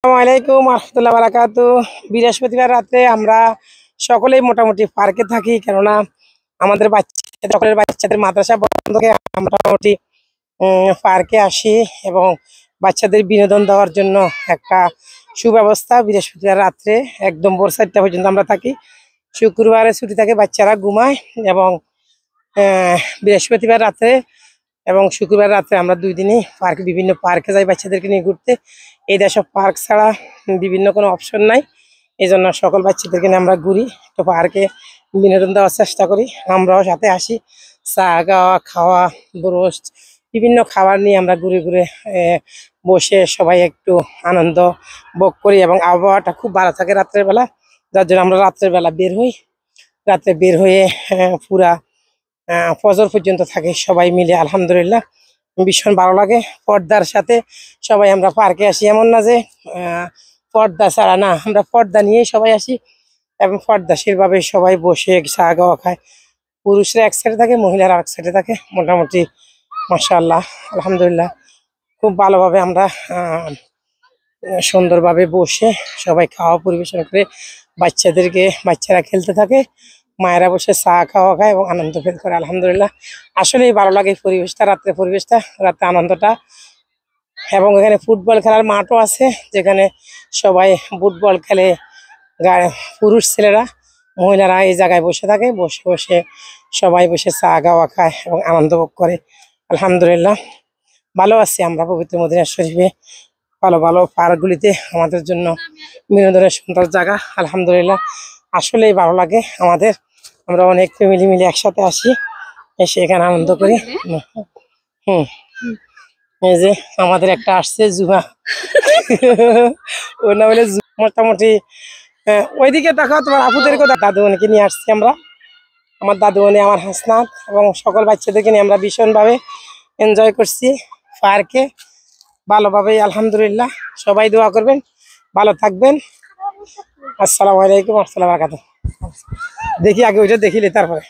আসসালামাইকুম রহমতুল্লাহ বারাকাতু। বৃহস্পতিবার রাতে আমরা সকলেই মোটামুটি পার্কে থাকি, কেননা আমাদের সকলের বাচ্চাদের মাদ্রাসা বন্ধ থাকে। আমরা মোটামুটি পার্কে আসি এবং বাচ্চাদের বিনোদন দেওয়ার জন্য একটা সুব্যবস্থা। বৃহস্পতিবার রাত্রে একদম ভোর 4টা পর্যন্ত আমরা থাকি। শুক্রবারে ছুটি থাকে, বাচ্চারা ঘুমায় এবং বৃহস্পতিবার রাত্রে এবং শুক্রবার রাত্রে আমরা 2 দিনই বিভিন্ন পার্কে যাই বাচ্চাদেরকে নিয়ে ঘুরতে। এই দেশে পার্ক ছাড়া বিভিন্ন কোনো অপশন নাই, এই জন্য সকল বাচ্চাদেরকে নিয়ে আমরা ঘুরি, তো পার্কে বিনোদন দেওয়ার চেষ্টা করি। আমরাও সাথে আসি, চা খাওয়া, ব্রোস্ট, বিভিন্ন খাবার নিয়ে আমরা ঘুরে ঘুরে বসে সবাই একটু আনন্দ ভোগ করি এবং আবহাওয়াটা খুব ভালো থাকে রাত্রের বেলা, যার জন্য আমরা রাত্রের বেলা বের হই। রাত্রে বের হয়ে পুরা ফজর পর্যন্ত থাকে সবাই মিলে, আলহামদুলিল্লাহ ভীষণ ভালো লাগে। পর্দার সাথে সবাই আমরা পার্কে আসি, এমন না যে পর্দা ছাড়া, না, আমরা পর্দা নিয়েই সবাই আসি এবং পর্দাশীলভাবে সবাই বসে চা খাওয়া খায়। পুরুষরা এক সাইডে থাকে, মহিলারা আরেক সাইডে থাকে। মোটামুটি মাশাআল্লাহ আলহামদুলিল্লাহ খুব ভালোভাবে আমরা সুন্দরভাবে বসে সবাই খাওয়া পরিবেশন করে বাচ্চারা খেলতে থাকে, মায়েরা বসে চা খাওয়া খায় এবং আনন্দ ফিল করে। আলহামদুলিল্লাহ আসলেই ভালো লাগে পরিবেশটা, রাত্রে পরিবেশটা, রাতে আনন্দটা। এবং এখানে ফুটবল খেলার মাঠও আছে, যেখানে সবাই ফুটবল খেলে। পুরুষ ছেলেরা, মহিলারা এই জায়গায় বসে থাকে, বসে বসে সবাই বসে চা খাওয়া খায় এবং আনন্দ ভোগ করে। আলহামদুলিল্লাহ ভালো আছি আমরা পবিত্র মদিনা শরীফে। ভালো ভালো পার্কগুলিতে আমাদের জন্য বিনোদনের সুন্দর জায়গা। আলহামদুলিল্লাহ আসলেই ভালো লাগে আমাদের। আমরা অনেক ফ্যামিলি মিলে একসাথে আসি, এসে এখানে আনন্দ করি। এই যে আমাদের একটা আসছে জুমা, ওর নাম হলো মোটামুটি ওইদিকে দেখো, তোমার আপুদেরকে দাদুমণিকে নিয়ে আসছি আমরা। আমার দাদুমণি, আমার হাসনাত এবং সকল বাচ্চাদেরকে নিয়ে আমরা ভীষণভাবে এনজয় করছি পার্কে ভালোভাবেই। আলহামদুলিল্লাহ সবাই দোয়া করবেন, ভালো থাকবেন। আসসালামু আলাইকুম রহমতুল্লাহ বারাকাতুহু। দেখি আগে ওইটা দেখিলে তারপরে